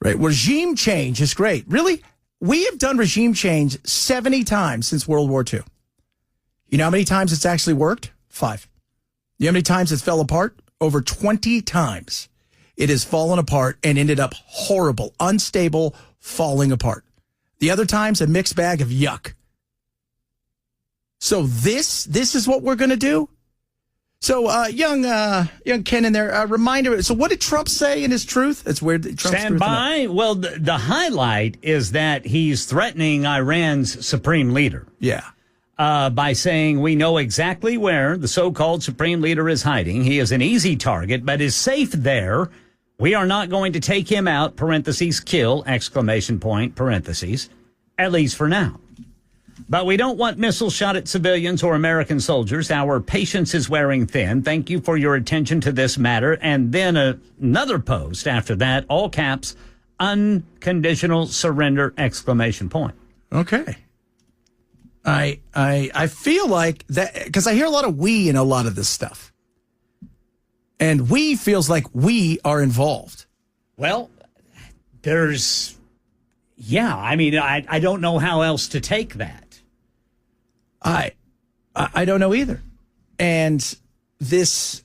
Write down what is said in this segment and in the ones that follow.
Right? Regime change is great. Really? We have done regime change 70 times since World War II. You know how many times it's actually worked? 5. You know how many times it fell apart? Over 20 times. It has fallen apart and ended up horrible, unstable, falling apart. The other times, a mixed bag of yuck. So this is what we're going to do? So young Ken in there, reminder. So what did Trump say in his truth? It's weird. Trump's Stand by. Well, the highlight is that he's threatening Iran's supreme leader. Yeah. By saying we know exactly where the so-called supreme leader is hiding. He is an easy target, but is safe there. We are not going to take him out, parentheses, kill, exclamation point, parentheses, at least for now. But we don't want missiles shot at civilians or American soldiers. Our patience is wearing thin. Thank you for your attention to this matter. And then another post after that, all caps, unconditional surrender, exclamation point. Okay. I feel like that because I hear a lot of we in a lot of this stuff. And we feels like we are involved. Well, I mean, I don't know how else to take that. I don't know either. And this,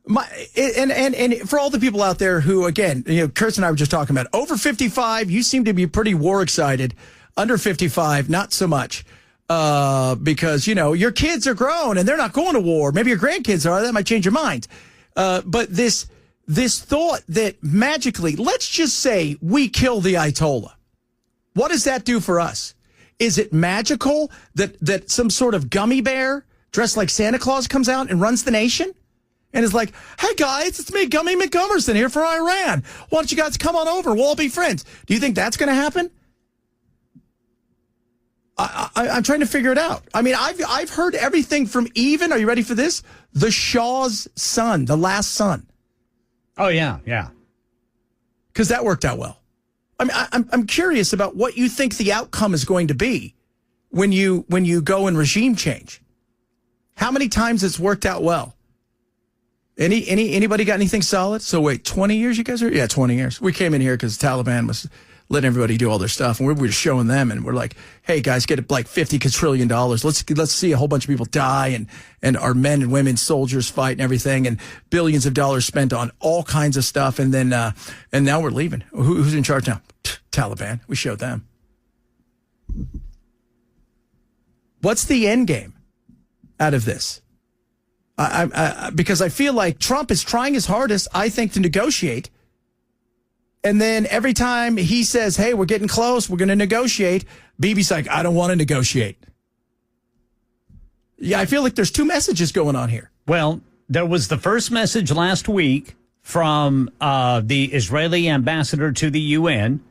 and for all the people out there who, again, Kurt and I were just talking about over 55, you seem to be pretty war excited. Under 55, not so much, because, your kids are grown and they're not going to war. Maybe your grandkids are. That might change your mind. But this thought that magically, let's just say we kill the Ayatollah. What does that do for us? Is it magical that some sort of gummy bear dressed like Santa Claus comes out and runs the nation? And is like, hey, guys, it's me, Gummy McGummerson here for Iran. Why don't you guys come on over? We'll all be friends. Do you think that's going to happen? I'm trying to figure it out. I mean, I've heard everything from even, are you ready for this? The Shah's son, the last son. Oh, yeah. Because that worked out well. I mean, I'm curious about what you think the outcome is going to be when you go in regime change. How many times it's worked out well? Anybody got anything solid? So wait, 20 years you guys are? Yeah, 20 years. We came in here because the Taliban was letting everybody do all their stuff, and we were showing them, and we're like, hey guys, get it like $50 quadrillion. Let's see a whole bunch of people die, and our men and women soldiers fight and everything, and billions of dollars spent on all kinds of stuff, and then and now we're leaving. Who's in charge now? Taliban. We showed them. What's the end game out of this? Because I feel like Trump is trying his hardest, I think, to negotiate. And then every time he says, hey, we're getting close, we're going to negotiate, Bibi's like, I don't want to negotiate. Yeah, I feel like there's two messages going on here. Well, there was the first message last week from the Israeli ambassador to the UN,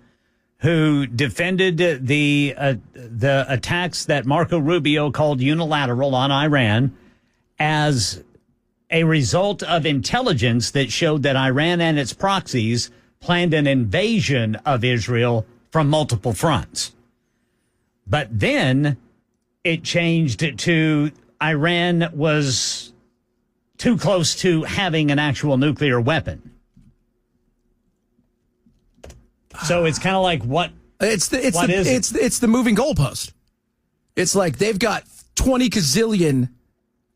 who defended the attacks that Marco Rubio called unilateral on Iran as a result of intelligence that showed that Iran and its proxies planned an invasion of Israel from multiple fronts. But then it changed to Iran was too close to having an actual nuclear weapon. So it's kind of like it's the moving goalpost. It's like they've got 20 gazillion.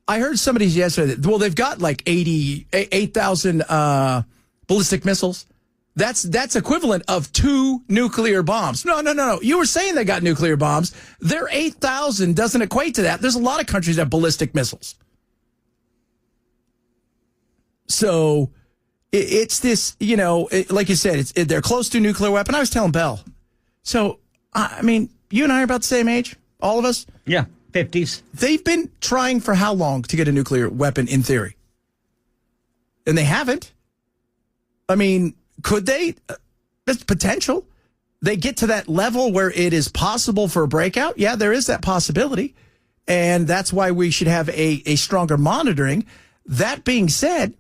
I heard somebody yesterday. Well, they've got like 8,000 ballistic missiles. That's equivalent of 2 nuclear bombs. No. You were saying they got nuclear bombs. Their 8,000 doesn't equate to that. There's a lot of countries that have ballistic missiles. So it's this, like you said, they're close to a nuclear weapon. I was telling Belle. So, I mean, you and I are about the same age, all of us. Yeah, 50s. They've been trying for how long to get a nuclear weapon in theory? And they haven't. I mean, could they? There's potential. They get to that level where it is possible for a breakout. Yeah, there is that possibility. And that's why we should have a stronger monitoring. That being said,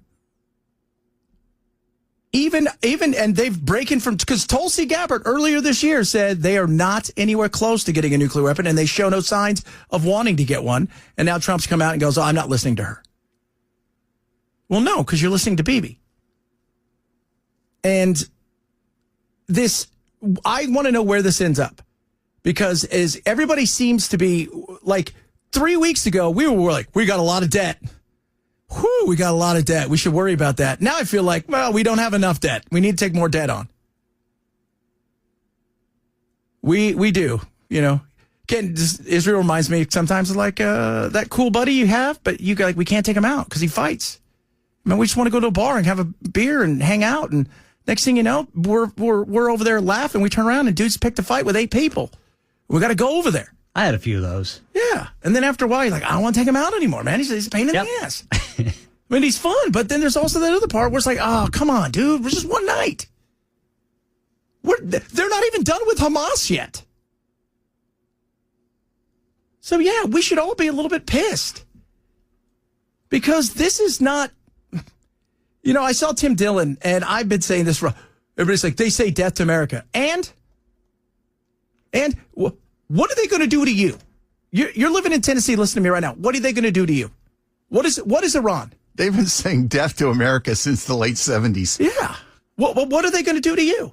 even and they've broken from, because Tulsi Gabbard earlier this year said they are not anywhere close to getting a nuclear weapon, and they show no signs of wanting to get one. And now Trump's come out and goes, I'm not listening to her. Well, no, because you're listening to Bibi. And I want to know where this ends up, because as everybody seems to be like 3 weeks ago, we were like, we got a lot of debt. Whew, we got a lot of debt. We should worry about that. Now I feel like, well, we don't have enough debt. We need to take more debt on. We do, Again, Israel reminds me sometimes of like that cool buddy you have, but we can't take him out because he fights. I mean, we just want to go to a bar and have a beer and hang out, and next thing you know, we're over there laughing. We turn around and dude's picked a fight with 8 people. We got to go over there. I had a few of those. Yeah, and then after a while, you're like, I don't want to take him out anymore, man. He's a pain in the ass. I mean, he's fun, but then there's also that other part where it's like, oh, come on, dude, we're just one night. They're not even done with Hamas yet. So, yeah, we should all be a little bit pissed. Because this is not... I saw Tim Dillon, and I've been saying this for... Everybody's like, they say death to America. And what are they going to do to you? You're living in Tennessee, listen to me right now. What are they going to do to you? What is Iran? They've been saying death to America since the late 70s. Yeah. What are they going to do to you?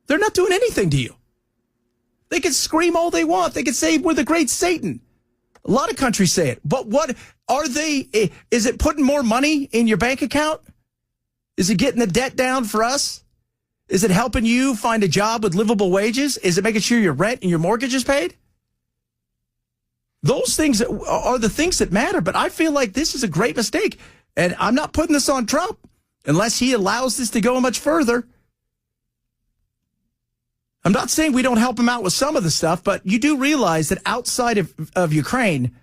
They're not doing anything to you. They can scream all they want. They can say we're the great Satan. A lot of countries say it. But what are they? Is it putting more money in your bank account? Is it getting the debt down for us? Is it helping you find a job with livable wages? Is it making sure your rent and your mortgage is paid? Those things are the things that matter. But I feel like this is a great mistake. And I'm not putting this on Trump unless he allows this to go much further. I'm not saying we don't help him out with some of the stuff, but you do realize that outside of Ukraine,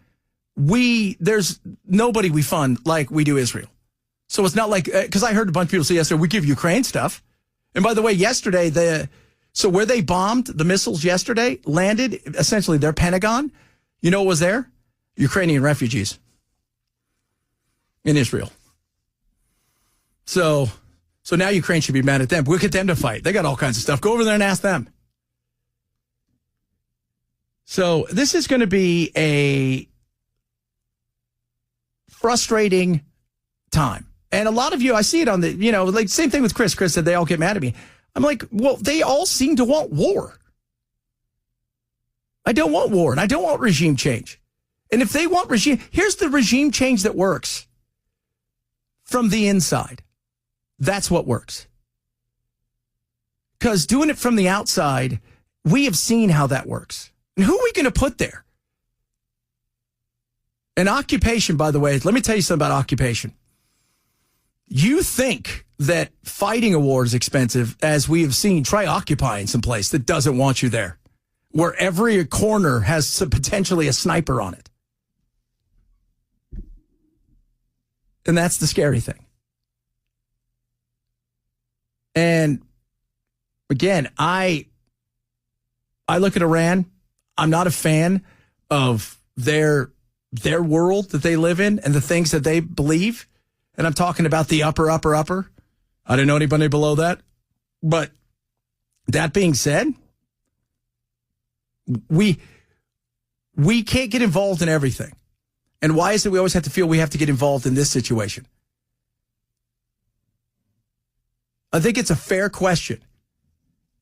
there's nobody we fund like we do Israel. So it's not like, because I heard a bunch of people say yesterday, we give Ukraine stuff. And by the way, yesterday, so where they bombed the missiles yesterday landed essentially their Pentagon. You know what was there? Ukrainian refugees in Israel. So now Ukraine should be mad at them. We'll get them to fight. They got all kinds of stuff. Go over there and ask them. So this is going to be a frustrating time. And a lot of you, I see it on the, like same thing with Chris. Chris said they all get mad at me. I'm like, well, they all seem to want war. I don't want war, and I don't want regime change. And if they want here's the regime change that works from the inside. That's what works. Because doing it from the outside, we have seen how that works. And who are we going to put there? An occupation, by the way, let me tell you something about occupation. You think that fighting a war is expensive, as we have seen. Try occupying some place that doesn't want you there, where every corner has potentially a sniper on it. And that's the scary thing. And again, I look at Iran. I'm not a fan of their world that they live in and the things that they believe. And I'm talking about the upper. I don't know anybody below that. But that being said, we can't get involved in everything. And why is it we always have to feel we have to get involved in this situation? I think it's a fair question.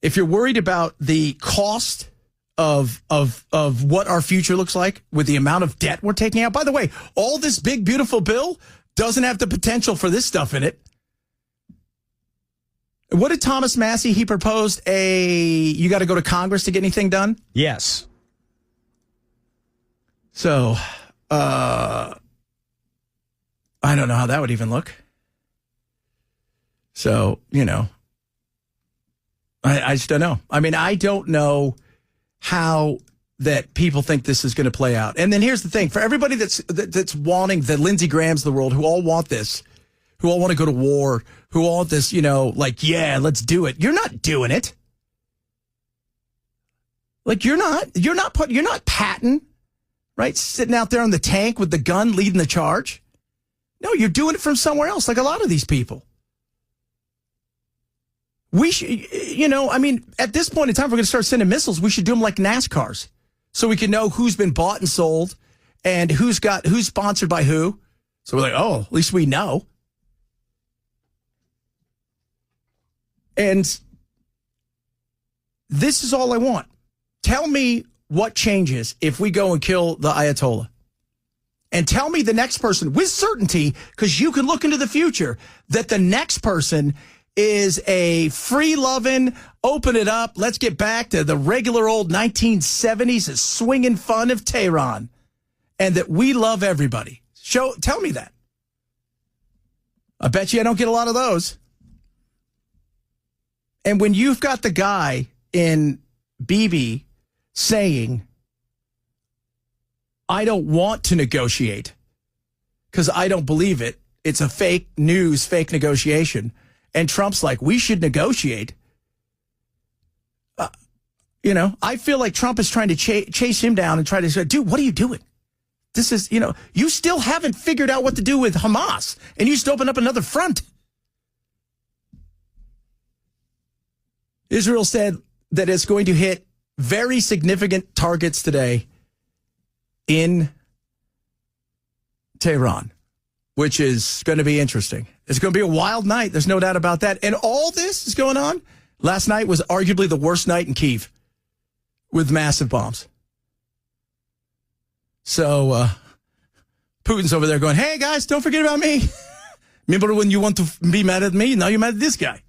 If you're worried about the cost of what our future looks like with the amount of debt we're taking out. By the way, all this big, beautiful bill doesn't have the potential for this stuff in it. What did Thomas Massey, he proposed you got to go to Congress to get anything done? Yes. So, I don't know how that would even look. So, I just don't know. I mean, I don't know how that people think this is going to play out. And then here's the thing. For everybody that's wanting, the Lindsey Grahams of the world, who all want this, who all want to go to war, who all want this, yeah, let's do it. You're not doing it. Like, you're not Patton, right? Sitting out there on the tank with the gun leading the charge. No, you're doing it from somewhere else, like a lot of these people. We should, at this point in time, we're going to start sending missiles. We should do them like NASCARs, so we can know who's been bought and sold and who's sponsored by who. So we're like, oh, at least we know. And This is all I want. Tell me what changes if we go and kill the Ayatollah. And tell me the next person with certainty, because you can look into the future, that the next person is a free-loving, open it up, let's get back to the regular old 1970s, a swinging fun of Tehran, and that we love everybody. Tell me that. I bet you I don't get a lot of those. And when you've got the guy in BB saying, I don't want to negotiate because I don't believe it. It's a fake news, fake negotiation. And Trump's like, we should negotiate. I feel like Trump is trying to chase him down and try to say, dude, what are you doing? This is, you still haven't figured out what to do with Hamas, and you just open up another front. Israel said that it's going to hit very significant targets today in Tehran, which is going to be interesting. It's going to be a wild night. There's no doubt about that. And all this is going on. Last night was arguably the worst night in Kyiv with massive bombs. So Putin's over there going, hey, guys, don't forget about me. Remember when you want to be mad at me? Now you're mad at this guy.